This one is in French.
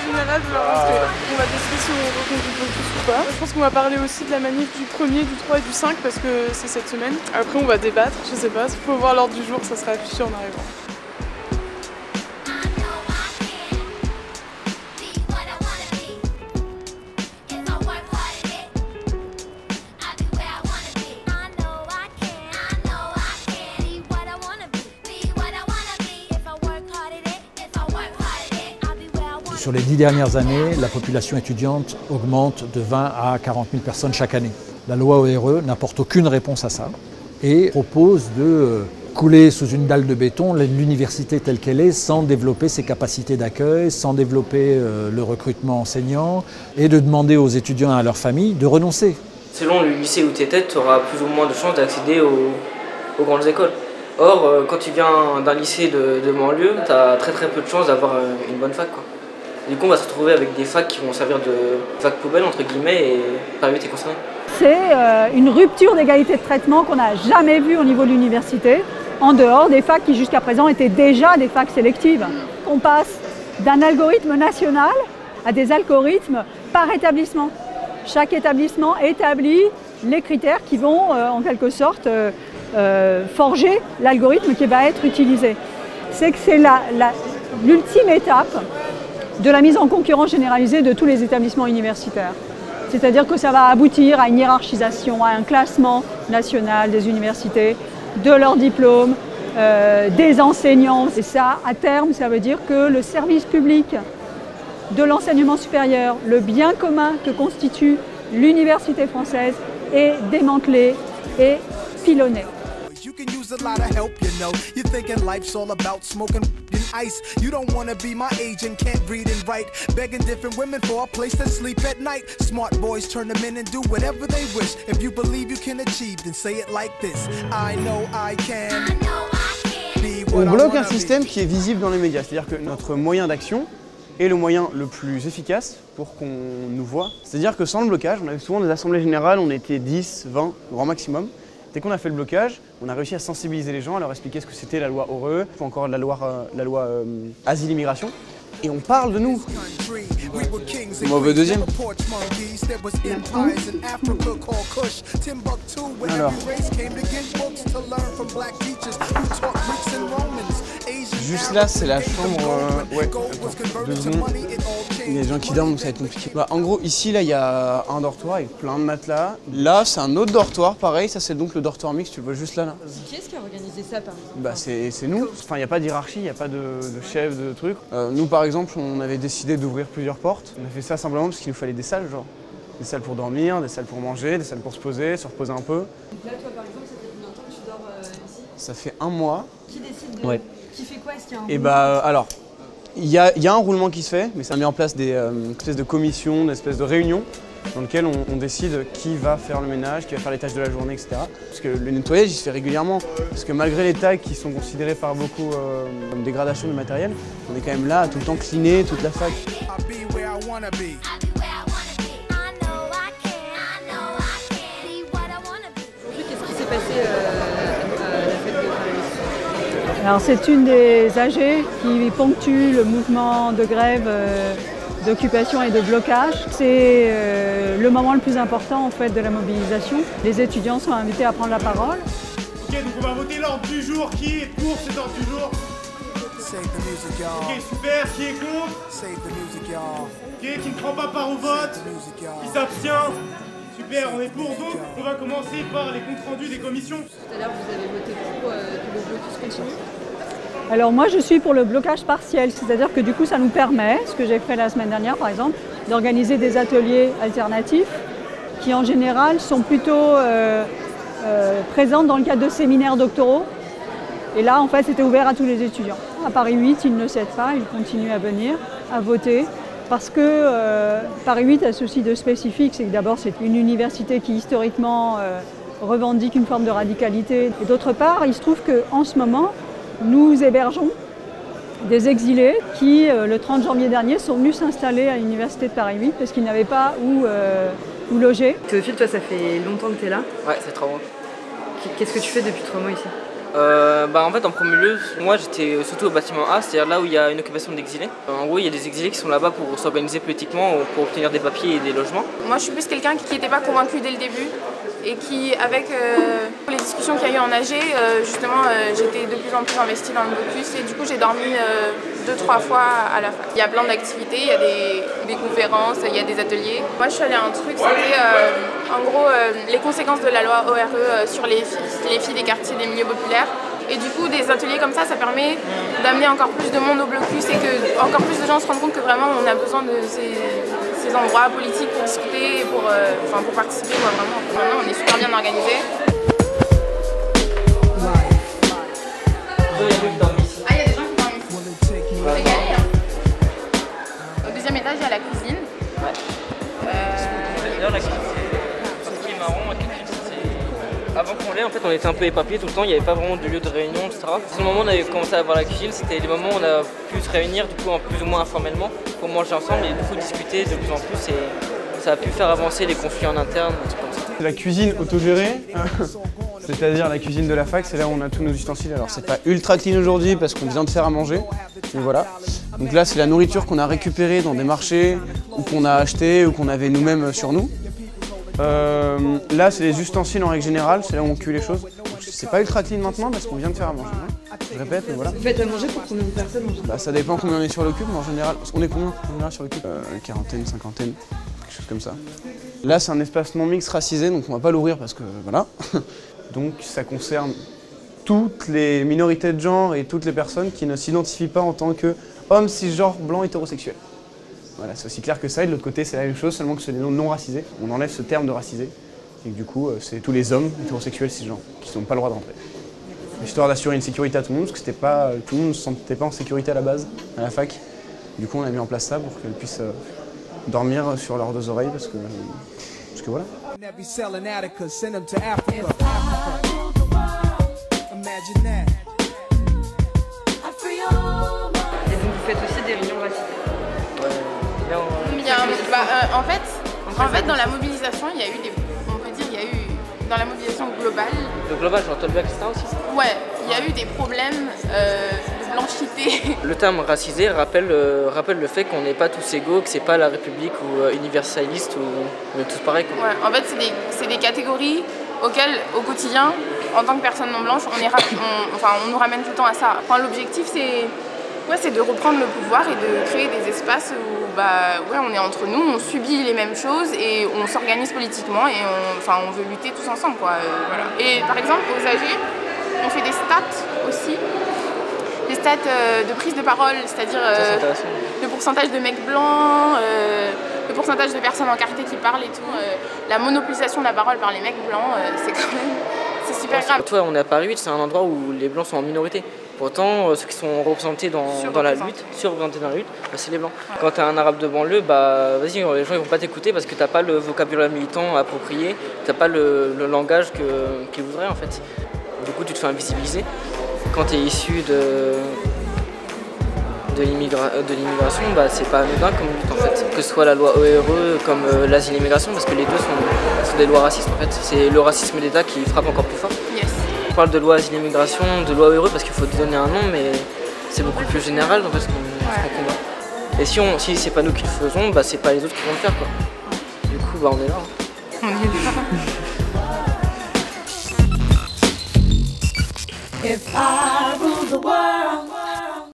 général de la rentrée. On va décider si on reconduit le campus ou pas. Je pense qu'on va parler aussi de la manif du 1er, du 3 et du 5 parce que c'est cette semaine. Après on va débattre, je sais pas, il faut voir l'ordre du jour, ça sera affiché en arrivant. Sur les 10 dernières années, la population étudiante augmente de 20 à 40 000 personnes chaque année. La loi ORE n'apporte aucune réponse à ça et propose de couler sous une dalle de béton l'université telle qu'elle est sans développer ses capacités d'accueil, sans développer le recrutement enseignant et de demander aux étudiants et à leurs familles de renoncer. Selon le lycée où tu étais, tu auras plus ou moins de chances d'accéder aux grandes écoles. Or, quand tu viens d'un lycée de banlieue, tu as très peu de chances d'avoir une bonne fac, quoi. Du coup, on va se retrouver avec des facs qui vont servir de fac poubelle, entre guillemets, et Paris 8 est concerné. C'est une rupture d'égalité de traitement qu'on n'a jamais vue au niveau de l'université, en dehors des facs qui jusqu'à présent étaient déjà des facs sélectives. On passe d'un algorithme national à des algorithmes par établissement. Chaque établissement établit les critères qui vont en quelque sorte forger l'algorithme qui va être utilisé. C'est que c'est l'ultime étape de la mise en concurrence généralisée de tous les établissements universitaires. C'est-à-dire que ça va aboutir à une hiérarchisation, à un classement national des universités, de leurs diplômes, des enseignants. Et ça, à terme, ça veut dire que le service public de l'enseignement supérieur, le bien commun que constitue l'université française, est démantelé et pilonné. You can use a lot of help, you know. You're thinking life's all about smoking and ice. You don't want to be my age and can't read and write. Begging different women for a place to sleep at night. Smart boys turn them in and do whatever they wish. If you believe you can achieve, then say it like this. I know I can. On bloque un système qui est visible dans les médias. C'est-à-dire que notre moyen d'action est le moyen le plus efficace pour qu'on nous voit. C'est-à-dire que sans le blocage, on avait souvent des assemblées générales, on était 10, 20, grand maximum. Dès qu'on a fait le blocage, on a réussi à sensibiliser les gens, à leur expliquer ce que c'était la loi ORE, ou encore la loi Asile-Immigration. Et on parle de nous. Mauvais deuxième. Alors. Juste là, c'est la chambre. Ouais, attends, 2 secondes. Il y a des gens qui dorment, donc ça va être compliqué. Bah, en gros, ici, là, il y a un dortoir avec plein de matelas. Là, c'est un autre dortoir, pareil. Ça, c'est donc le dortoir mixte, tu le vois juste là. Qui est-ce qui a organisé ça, par exemple? Bah, c'est nous. Enfin, il n'y a pas d'hierarchie, il n'y a pas de chef, de truc. Nous, par exemple, on avait décidé d'ouvrir plusieurs portes. On a fait ça simplement parce qu'il nous fallait des salles, genre. Des salles pour dormir, des salles pour manger, des salles pour se poser, se reposer un peu. Donc là, toi, par exemple, ça fait combien de temps que tu dors ici? Ça fait 1 mois. Qui décide de... Ouais. Qui fait quoi? Est-ce qu'il y a un Et bah, alors, il y a un roulement qui se fait, mais ça met en place des espèces de commissions, des espèces de réunions dans lesquelles on décide qui va faire le ménage, qui va faire les tâches de la journée, etc. Parce que le nettoyage, il se fait régulièrement. Parce que malgré les tags qui sont considérés par beaucoup comme dégradation du matériel, on est quand même là à tout le temps cleaner toute la fac. Qu'est-ce qui s'est passé à la fête de Paris? Alors c'est une des AG qui ponctue le mouvement de grève, d'occupation et de blocage. C'est le moment le plus important en fait de la mobilisation. Les étudiants sont invités à prendre la parole. Ok, donc on va voter l'ordre du jour. Qui est pour cet ordre du jour? Ok, super. Qui est contre? Ok, qui ne prend pas part au vote? Qui s'abstient? Super, on est pour, donc on va commencer par les comptes rendus des commissions. Tout à l'heure, vous avez voté pour que le blocus continue. Alors moi je suis pour le blocage partiel, c'est-à-dire que du coup ça nous permet, ce que j'ai fait la semaine dernière par exemple, d'organiser des ateliers alternatifs qui en général sont plutôt présents dans le cadre de séminaires doctoraux. Et là en fait c'était ouvert à tous les étudiants. À Paris 8 ils ne cèdent pas, ils continuent à venir, à voter. Parce que Paris 8 a ceci de spécifique, c'est que d'abord c'est une université qui historiquement revendique une forme de radicalité. Et d'autre part, il se trouve qu'en ce moment, nous hébergeons des exilés qui, le 30 janvier dernier, sont venus s'installer à l'université de Paris 8 parce qu'ils n'avaient pas où loger. Théophile, toi ça fait longtemps que tu es là? Ouais, c'est 3 mois. Qu'est-ce que tu fais depuis 3 mois ici? En fait, en premier lieu, moi j'étais surtout au bâtiment A, c'est-à-dire là où il y a une occupation d'exilés. En gros, il y a des exilés qui sont là-bas pour s'organiser politiquement, pour obtenir des papiers et des logements. Moi, je suis plus quelqu'un qui n'était pas convaincu dès le début et qui, avec les discussions qu'il y a eu en AG, justement, j'étais de plus en plus investie dans le blocus et du coup, j'ai dormi 2-3 fois à la fac. Il y a plein d'activités, il y a des conférences, il y a des ateliers. Moi, je suis allée à un truc, c'était en gros les conséquences de la loi ORE sur les filles des quartiers, des milieux populaires. Et du coup, des ateliers comme ça permet d'amener encore plus de monde au blocus et que encore plus de gens se rendent compte que vraiment on a besoin de ces endroits politiques pour discuter et pour participer. Vraiment. Maintenant, on est super bien organisé. Ah, il y a des gens qui dorment ici. On va y aller, hein. Au deuxième étage, il y a la cuisine. D'ailleurs, la cuisine, ce qui est marrant, avant qu'on l'ait, en fait, on était un peu éparpillés tout le temps, il n'y avait pas vraiment de lieu de réunion, etc. À ce moment où on avait commencé à avoir la cuisine, c'était les moments où on a pu se réunir, du coup, plus ou moins informellement, pour manger ensemble et du coup discuter de plus en plus. Et ça a pu faire avancer les conflits en interne, des trucs comme ça. La cuisine autogérée, c'est-à-dire la cuisine de la fac, c'est là où on a tous nos ustensiles. Alors c'est pas ultra clean aujourd'hui parce qu'on vient de faire à manger, mais voilà. Donc là, c'est la nourriture qu'on a récupérée dans des marchés, ou qu'on a acheté, ou qu'on avait nous-mêmes sur nous. Là, c'est les ustensiles en règle générale, c'est là où on cuit les choses. C'est pas ultra clean maintenant parce qu'on vient de faire à manger. Je répète, mais voilà. Vous faites à manger pour combien de personnes en général? Ça dépend combien on est sur le cube, mais en général, on est combien en général sur le cube? Quarantaine, cinquantaine, quelque chose comme ça. Là, c'est un espace non mixte racisé, donc on va pas l'ouvrir parce que voilà. Donc ça concerne toutes les minorités de genre et toutes les personnes qui ne s'identifient pas en tant qu'hommes cisgenres blancs hétérosexuels. Voilà, c'est aussi clair que ça, et de l'autre côté, c'est la même chose, seulement que c'est les non racisés. On enlève ce terme de racisé, et que du coup, c'est tous les hommes hétérosexuels cisgenres qui n'ont pas le droit de rentrer. Histoire d'assurer une sécurité à tout le monde, parce que tout le monde ne se sentait pas en sécurité à la base, à la fac. Du coup, on a mis en place ça pour qu'elles puissent dormir sur leurs deux oreilles, parce que voilà. Et donc vous faites aussi des réunions racisées? En fait, dans la mobilisation, il y a eu dans la mobilisation globale. Le global, genre Tolbiac, etc. aussi? Ouais, il y a eu des problèmes de blanchité. Le terme racisé rappelle le fait qu'on n'est pas tous égaux, que c'est pas la République ou universaliste, ou on est tous pareils, quoi. Ouais, en fait, c'est des catégories auxquelles, au quotidien, en tant que personne non blanche, on nous ramène tout le temps à ça. Enfin, l'objectif, c'est de reprendre le pouvoir et de créer des espaces où on est entre nous, on subit les mêmes choses et on s'organise politiquement et on veut lutter tous ensemble, quoi. Voilà. Et par exemple, aux AG, on fait des stats aussi, des stats de prise de parole, c'est-à-dire le pourcentage de mecs blancs, le pourcentage de personnes encartées qui parlent et tout. La monopolisation de la parole par les mecs blancs, c'est super grave. Toi, on est à Paris 8, c'est un endroit où les blancs sont en minorité. Pourtant, ceux qui sont représentés dans la lutte, surreprésentés dans la lutte, c'est les blancs. Ouais. Quand t'es un arabe de banlieue, vas-y, les gens ils vont pas t'écouter parce que t'as pas le vocabulaire militant approprié, t'as pas le langage qu'ils voudraient en fait. Du coup, tu te fais invisibiliser. Quand t'es issu de l'immigration, c'est pas anodin comme lutte en fait. Que ce soit la loi ORE comme l'asile et l'immigration, parce que les deux sont des lois racistes en fait. C'est le racisme d'État qui frappe encore plus fort. Yes. On parle de loi asile et immigration, de loi ORE parce qu'il faut donner un nom, mais c'est beaucoup plus général en fait ce qu'on combat. Et si c'est pas nous qui le faisons, c'est pas les autres qui vont le faire, quoi. Du coup, on est là. Hein. On est là. If I